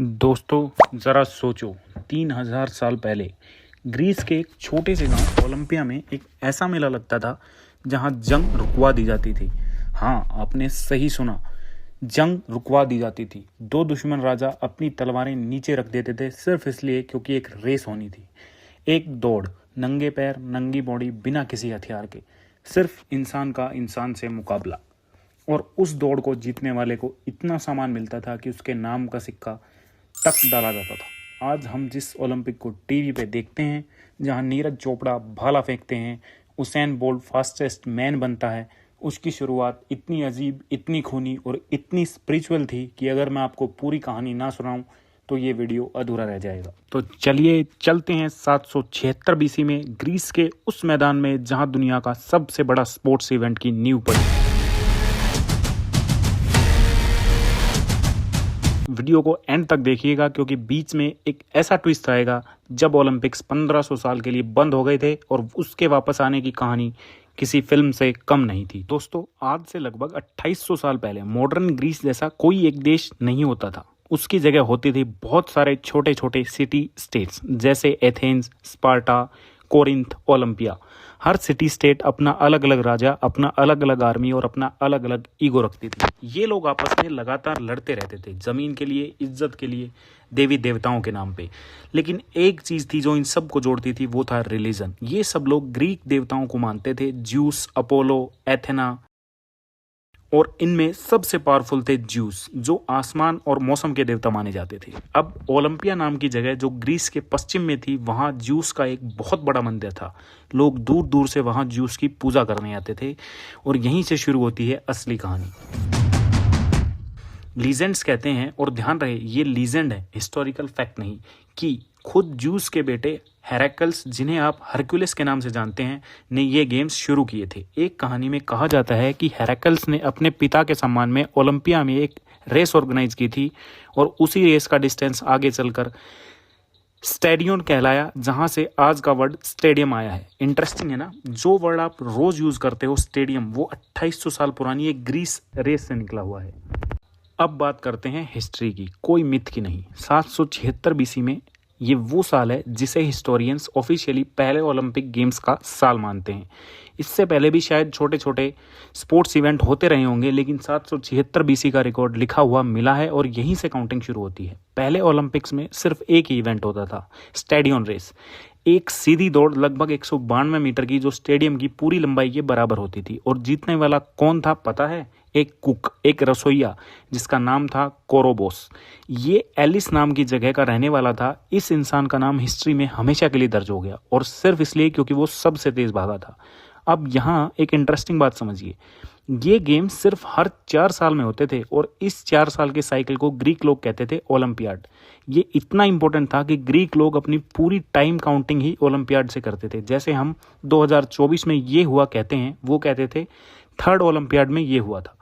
दोस्तों ज़रा सोचो, 3000 साल पहले ग्रीस के एक छोटे से गांव ओलंपिया में एक ऐसा मेला लगता था जहां जंग रुकवा दी जाती थी। हाँ, आपने सही सुना, जंग रुकवा दी जाती थी। दो दुश्मन राजा अपनी तलवारें नीचे रख देते थे सिर्फ इसलिए क्योंकि एक रेस होनी थी। एक दौड़, नंगे पैर, नंगी बॉडी, बिना किसी हथियार के, सिर्फ इंसान का इंसान से मुकाबला। और उस दौड़ को जीतने वाले को इतना सामान मिलता था कि उसके नाम का सिक्का तक डाला जाता था। आज हम जिस ओलंपिक को टीवी पे देखते हैं, जहां नीरज चोपड़ा भाला फेंकते हैं, उसेन बोल्ट फास्टेस्ट मैन बनता है, उसकी शुरुआत इतनी अजीब, इतनी खूनी और इतनी स्पिरिचुअल थी कि अगर मैं आपको पूरी कहानी ना सुनाऊं तो ये वीडियो अधूरा रह जाएगा। तो चलिए चलते हैं 776 बीसी में ग्रीस के उस मैदान में जहां दुनिया का सबसे बड़ा स्पोर्ट्स इवेंट की नींव पड़ी। वीडियो को एंड तक देखिएगा क्योंकि बीच में एक ऐसा ट्विस्ट आएगा जब ओलंपिक्स 1500 साल के लिए बंद हो गए थे और उसके वापस आने की कहानी किसी फिल्म से कम नहीं थी। दोस्तों, आज से लगभग 2800 साल पहले मॉडर्न ग्रीस जैसा कोई एक देश नहीं होता था। उसकी जगह होती थी बहुत सारे छोटे छोटे सिटी स्टेट्स जैसे एथेंस, स्पार्टा, कोरिंथ, ओलंपिया। हर सिटी स्टेट अपना अलग अलग राजा, अपना अलग अलग आर्मी और अपना अलग अलग ईगो रखती थी। ये लोग आपस में लगातार लड़ते रहते थे, जमीन के लिए, इज्जत के लिए, देवी देवताओं के नाम पे। लेकिन एक चीज थी जो इन सब को जोड़ती थी, वो था रिलीजन। ये सब लोग ग्रीक देवताओं को मानते थे, ज्यूस, अपोलो, एथेना, और इनमें सबसे पावरफुल थे ज्यूस, जो आसमान और मौसम के देवता माने जाते थे। अब ओलंपिया नाम की जगह जो ग्रीस के पश्चिम में थी, वहां ज्यूस का एक बहुत बड़ा मंदिर था। लोग दूर दूर से वहां ज्यूस की पूजा करने आते थे और यहीं से शुरू होती है असली कहानी। लीजेंड्स कहते हैं, और ध्यान रहे ये लीजेंड है, हिस्टोरिकल फैक्ट नहीं, कि खुद ज्यूस के बेटे हेराकल्स, जिन्हें आप हरक्यूलिस के नाम से जानते हैं, ने ये गेम्स शुरू किए थे। एक कहानी में कहा जाता है कि हेराकल्स ने अपने पिता के सम्मान में ओलंपिया में एक रेस ऑर्गेनाइज की थी और उसी रेस का डिस्टेंस आगे चलकर स्टेडियम कहलाया, जहां से आज का वर्ड स्टेडियम आया है। इंटरेस्टिंग है ना? जो वर्ड आप रोज यूज करते हो स्टेडियम, वो 2800 साल पुरानी एक ग्रीस रेस से निकला हुआ है। अब बात करते हैं हिस्ट्री की, कोई मिथ की नहीं। 776 बीसी में ये वो साल है जिसे हिस्टोरियंस ऑफिशियली पहले ओलंपिक गेम्स का साल मानते हैं। इससे पहले भी शायद छोटे छोटे स्पोर्ट्स इवेंट होते रहे होंगे, लेकिन 776 बीसी का रिकॉर्ड लिखा हुआ मिला है और यहीं से काउंटिंग शुरू होती है। पहले ओलंपिक्स में सिर्फ एक ही इवेंट होता था, स्टेडियम रेस। एक सीधी दौड़ लगभग 192 मीटर की, जो स्टेडियम की पूरी लंबाई के बराबर होती थी। और जीतने वाला कौन था पता है? एक कुक, एक रसोइया, जिसका नाम था कोरोबोस। ये एलिस नाम की जगह का रहने वाला था। इस इंसान का नाम हिस्ट्री में हमेशा के लिए दर्ज हो गया, और सिर्फ इसलिए क्योंकि वो सबसे तेज भागा था। अब यहाँ एक इंटरेस्टिंग बात समझिए, ये गेम सिर्फ हर 4 साल में होते थे और इस 4 साल के साइकिल को ग्रीक लोग कहते थे ओलंपियाड। ये इतना इंपॉर्टेंट था कि ग्रीक लोग अपनी पूरी टाइम काउंटिंग ही ओलंपियाड से करते थे। जैसे हम 2024 में ये हुआ कहते हैं, वो कहते थे थर्ड ओलंपियाड में ये हुआ था।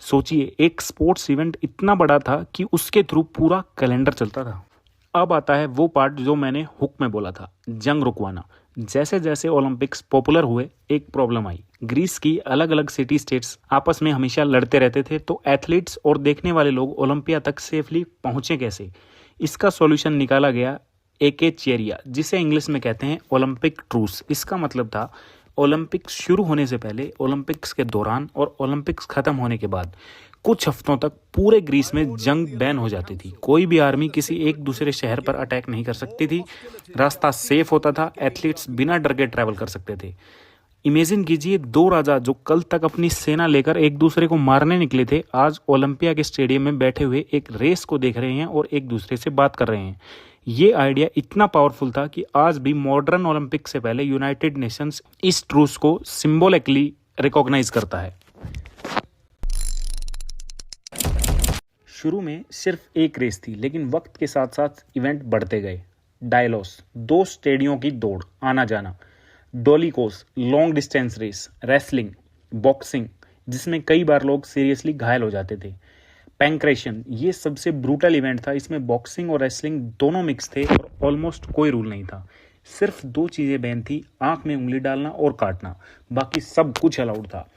सोचिए, एक स्पोर्ट्स इवेंट इतना बड़ा था कि उसके थ्रू पूरा कैलेंडर चलता था। अब आता है वो पार्ट जो मैंने हुक में बोला था, जंग रुकवाना। जैसे जैसे ओलंपिक्स पॉपुलर हुए, एक प्रॉब्लम आई। ग्रीस की अलग अलग सिटी स्टेट्स आपस में हमेशा लड़ते रहते थे, तो एथलीट्स और देखने वाले लोग ओलंपिया तक सेफली पहुंचे कैसे? इसका सॉल्यूशन निकाला गया एके चेरिया, जिसे इंग्लिश में कहते हैं ओलंपिक ट्रूस। इसका मतलब था ओलंपिक्स शुरू होने से पहले, ओलंपिक्स के दौरान और ओलंपिक्स खत्म होने के बाद कुछ हफ्तों तक पूरे ग्रीस में जंग बैन हो जाती थी। कोई भी आर्मी किसी एक दूसरे शहर पर अटैक नहीं कर सकती थी। रास्ता सेफ होता था, एथलीट्स बिना डर के ट्रैवल कर सकते थे। इमेजिन कीजिए, दो राजा जो कल तक अपनी सेना लेकर एक दूसरे को मारने निकले थे, आज ओलंपिया के स्टेडियम में बैठे हुए एक रेस को देख रहे हैं और एक दूसरे से बात कर रहे हैं। ये आइडिया इतना पावरफुल था कि आज भी मॉडर्न ओलंपिक से पहले यूनाइटेड नेशंस इस ट्रूस को सिंबॉलिकली रिकॉग्नाइज करता है। शुरू में सिर्फ एक रेस थी, लेकिन वक्त के साथ साथ इवेंट बढ़ते गए। डायलोस, 2 स्टेडियों की दौड़, आना जाना। Dolichos, long distance race. Wrestling, boxing, जिसमें कई बार लोग सीरियसली घायल हो जाते थे। पैंक्रेशन, ये सबसे ब्रूटल इवेंट था। इसमें बॉक्सिंग और रेसलिंग दोनों मिक्स थे और ऑलमोस्ट कोई रूल नहीं था। सिर्फ 2 चीजें बैन थी, आंख में उंगली डालना और काटना, बाकी सब कुछ अलाउड था।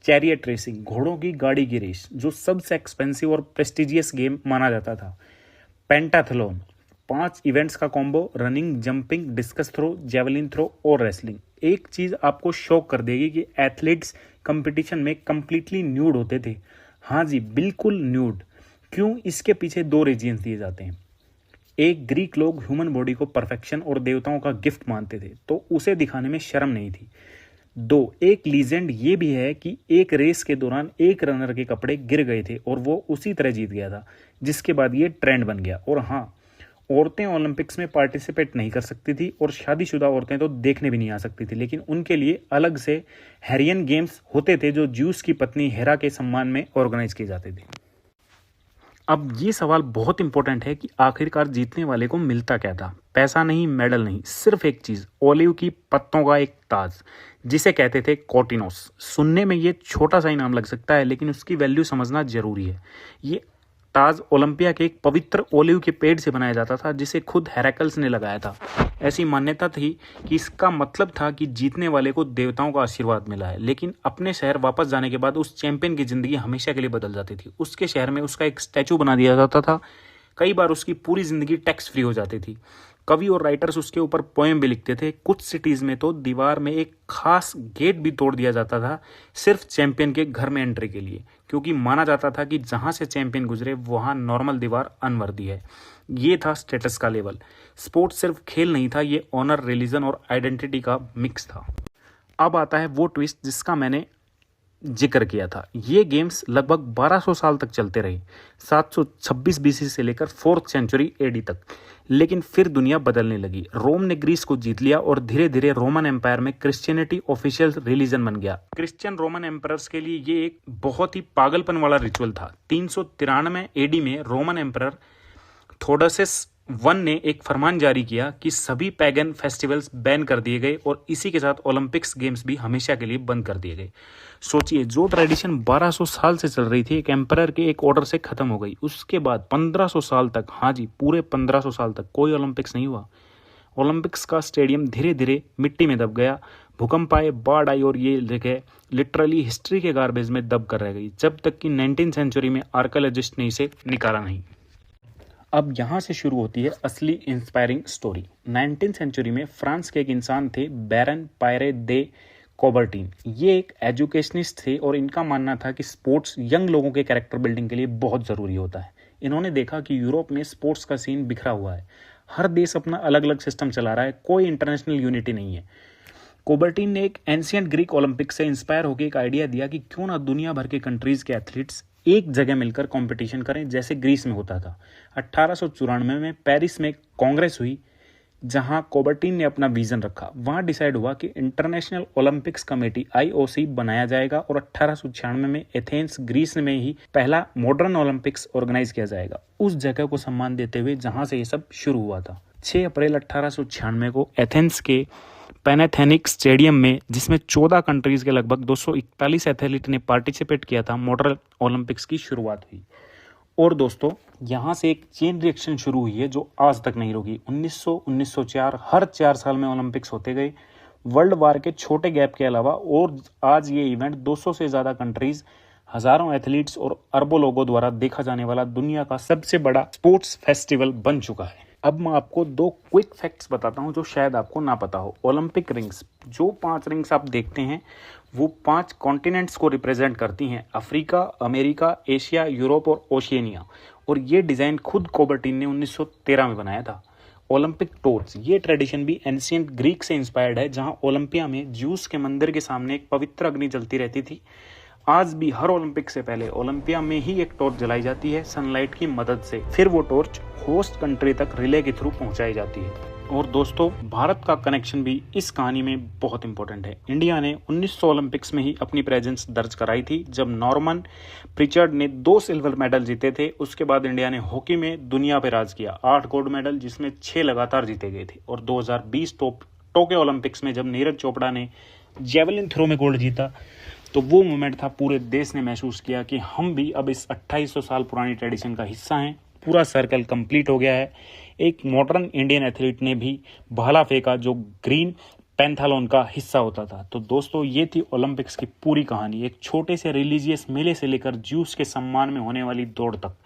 चैरियट रेसिंग, घोड़ों की गाड़ी की रेस, जो सबसे एक्सपेंसिव और प्रेस्टिजियस गेम माना जाता था। पेंटाथलॉन, 5 इवेंट्स का combo, running, jumping, discus throw, javelin throw और रेसलिंग। एक चीज आपको शॉक कर देगी कि एथलीट्स कंपटीशन में कंप्लीटली न्यूड होते थे। हाँ जी, बिल्कुल न्यूड। क्यों? इसके पीछे 2 रीजंस दिए जाते हैं। एक, ग्रीक लोग ह्यूमन बॉडी को परफेक्शन और देवताओं का गिफ्ट मानते थे, तो उसे दिखाने में शर्म नहीं थी। 2, एक लीजेंड ये भी है कि एक रेस के दौरान एक रनर के कपड़े गिर गए थे और वो उसी तरह जीत गया था, जिसके बाद ये ट्रेंड बन गया। और हाँ, औरतें ओलंपिक्स में पार्टिसिपेट नहीं कर सकती थी और शादीशुदा औरतें तो देखने भी नहीं आ सकती थी, लेकिन उनके लिए अलग से हेरियन गेम्स होते थे जो ज्यूस की पत्नी हेरा के सम्मान में ऑर्गेनाइज किए जाते थे। अब ये सवाल बहुत इंपॉर्टेंट है कि आखिरकार जीतने वाले को मिलता क्या था? पैसा नहीं, मेडल नहीं, सिर्फ एक चीज, ओलिव की पत्तों का एक ताज, जिसे कहते थे कोटिनोस। सुनने में ये छोटा सा ही नाम लग सकता है, लेकिन उसकी वैल्यू समझना जरूरी है। ये ताज ओलंपिया के एक पवित्र ओलिव के पेड़ से बनाया जाता था, जिसे खुद हेराकल्स ने लगाया था। ऐसी मान्यता थी कि इसका मतलब था कि जीतने वाले को देवताओं का आशीर्वाद मिला है। लेकिन अपने शहर वापस जाने के बाद उस चैंपियन की जिंदगी हमेशा के लिए बदल जाती थी। उसके शहर में उसका एक स्टैचू बना दिया जाता था। कई बार उसकी पूरी जिंदगी टैक्स फ्री हो जाती थी। कवि और राइटर्स उसके ऊपर पोएम भी लिखते थे। कुछ सिटीज में तो दीवार में एक खास गेट भी तोड़ दिया जाता था सिर्फ चैंपियन के घर में एंट्री के लिए, क्योंकि माना जाता था कि जहां से चैंपियन गुजरे वहां नॉर्मल दीवार अनवर्दी है। ये था स्टेटस का लेवल। स्पोर्ट्स सिर्फ खेल नहीं था, ये ऑनर, रिलीजन और आइडेंटिटी का मिक्स था। अब आता है वो ट्विस्ट जिसका मैंने जिक्र किया था। ये गेम्स लगभग 1200 साल तक चलते रहे, 726 बीसी से लेकर 4th सेंचुरी एडी तक। लेकिन फिर दुनिया बदलने लगी। रोम ने ग्रीस को जीत लिया और धीरे धीरे रोमन एम्पायर में क्रिश्चियनिटी ऑफिशियल रिलीजन बन गया। क्रिश्चियन रोमन एम्पायर्स के लिए ये एक बहुत ही पागलपन वाला रिचुअल था। 393 एडी में रोमन एम्पायर थोडसिस 1 ने एक फरमान जारी किया कि सभी पैगन फेस्टिवल्स बैन कर दिए गए और इसी के साथ ओलंपिक्स गेम्स भी हमेशा के लिए बंद कर दिए गए। सोचिए, जो ट्रेडिशन 1200 साल से चल रही थी, एक एम्पायर के एक ऑर्डर से खत्म हो गई। उसके बाद 1500 साल तक, हाँ जी, पूरे 1500 साल तक कोई ओलंपिक्स नहीं हुआ। ओलंपिक्स का स्टेडियम धीरे धीरे मिट्टी में दब गया। भूकंप आए, बाढ़ आई और ये जगह लिटरली हिस्ट्री के गार्बेज में दब कर रह गई, जब तक कि 19th सेंचुरी में आर्कियोलॉजिस्ट ने इसे निकाला नहीं। अब यहाँ से शुरू होती है असली इंस्पायरिंग स्टोरी। 19th सेंचुरी में फ्रांस के एक इंसान थे, बैरन पायरे दे कॉबर्टीन। ये एक एजुकेशनिस्ट थे और इनका मानना था कि स्पोर्ट्स यंग लोगों के कैरेक्टर बिल्डिंग के लिए बहुत ज़रूरी होता है। इन्होंने देखा कि यूरोप में स्पोर्ट्स का सीन बिखरा हुआ है, हर देश अपना अलग अलग सिस्टम चला रहा है, कोई इंटरनेशनल यूनिटी नहीं है। कोबर्टीन ने एक एंशियंट ग्रीक ओलंपिक्स से इंस्पायर होकर एक आइडिया दिया कि क्यों ना दुनिया भर के कंट्रीज के एथलीट्स एक जगह मिलकर कंपटीशन करें, जैसे ग्रीस में होता था। 1894 में पेरिस में कांग्रेस हुई, जहां कोबर्टीन ने अपना विजन रखा। वहां डिसाइड हुआ कि इंटरनेशनल ओलंपिक्स कमेटी IOC बनाया जाएगा और 1896 में एथेंस ग्रीस में ही पहला मॉडर्न ओलंपिक्स ऑर्गेनाइज किया जाएगा, उस जगह को सम्मान देते हुए जहां से ये सब शुरू हुआ था। 6 अप्रैल 1896 को एथेंस के पैनाथेनिक स्टेडियम में, जिसमें 14 कंट्रीज के लगभग 241 एथलीट ने पार्टिसिपेट किया था, मॉडर्न ओलंपिक्स की शुरुआत हुई। और दोस्तों, यहाँ से एक चेन रिएक्शन शुरू हुई है जो आज तक नहीं रुकी। 1900, 1904, हर 4 साल में ओलंपिक्स होते गए। वर्ल्ड वार के छोटे गैप के अलावा और आज ये इवेंट 200 से ज़्यादा कंट्रीज, हजारों एथलीट्स और अरबों लोगों द्वारा देखा जाने वाला दुनिया का सबसे बड़ा स्पोर्ट्स फेस्टिवल बन चुका है। अब मैं आपको 2 क्विक फैक्ट्स बताता हूं जो शायद आपको ना पता हो। ओलंपिक रिंग्स, जो 5 रिंग्स आप देखते हैं, वो 5 कॉन्टिनेंट्स को रिप्रेजेंट करती हैं: अफ्रीका, अमेरिका, एशिया, यूरोप और ओशियनिया। और ये डिज़ाइन खुद कोबर्टीन ने 1913 में बनाया था। ओलंपिक टॉर्च, ये ट्रेडिशन भी एंशिएंट ग्रीक से इंस्पायर्ड है, जहां ओलंपिया में ज्यूस के मंदिर के सामने एक पवित्र अग्नि जलती रहती थी। आज भी हर ओलंपिक से पहले ओलंपिया में ही एक टॉर्च जलाई जाती है सनलाइट की मदद से। फिर वो टॉर्च होस्ट कंट्री तक रिले के थ्रू पहुंचाई जाती है। और दोस्तों, भारत का कनेक्शन भी इस कहानी में बहुत इंपॉर्टेंट है। इंडिया ने 1900 ओलंपिक्स में ही अपनी प्रेजेंस दर्ज कराई थी, जब नॉर्मन प्रिचर्ड ने 2 सिल्वर मेडल जीते थे। उसके बाद इंडिया ने हॉकी में दुनिया पे राज किया, 8 गोल्ड मेडल, जिसमें 6 लगातार जीते गए थे। और 2020 टोक्यो ओलंपिक्स में जब नीरज चोपड़ा ने जेवलिन थ्रो में गोल्ड जीता, तो वो मोमेंट था, पूरे देश ने महसूस किया कि हम भी अब इस 2800 साल पुरानी ट्रेडिशन का हिस्सा हैं। पूरा सर्कल कंप्लीट हो गया है। एक मॉडर्न इंडियन एथलीट ने भी भाला फेंका जो ग्रीन पैंथालोन का हिस्सा होता था। तो दोस्तों, ये थी ओलंपिक्स की पूरी कहानी, एक छोटे से रिलीजियस मेले से लेकर ज्यूस के सम्मान में होने वाली दौड़ तक।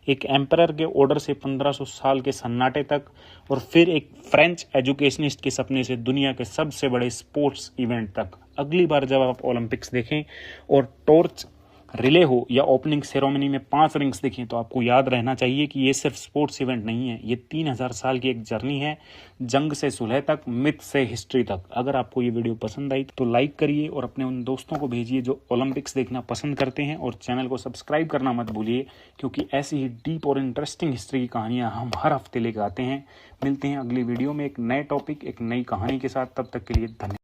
एक एम्परर के ऑर्डर से 1500 साल के सन्नाटे तक, और फिर एक फ्रेंच एजुकेशनिस्ट के सपने से दुनिया के सबसे बड़े स्पोर्ट्स इवेंट तक। अगली बार जब आप ओलंपिक्स देखें और टॉर्च रिले हो या ओपनिंग सेरेमनी में 5 रिंग्स देखें, तो आपको याद रहना चाहिए कि ये सिर्फ स्पोर्ट्स इवेंट नहीं है, ये 3000 साल की एक जर्नी है, जंग से सुलह तक, मिथ से हिस्ट्री तक। अगर आपको ये वीडियो पसंद आई तो लाइक करिए और अपने उन दोस्तों को भेजिए जो ओलंपिक्स देखना पसंद करते हैं, और चैनल को सब्सक्राइब करना मत भूलिए, क्योंकि ऐसी ही डीप और इंटरेस्टिंग हिस्ट्री की कहानियाँ हम हर हफ्ते लेकर आते हैं। मिलते हैं अगली वीडियो में एक नए टॉपिक, एक नई कहानी के साथ। तब तक के लिए धन्यवाद।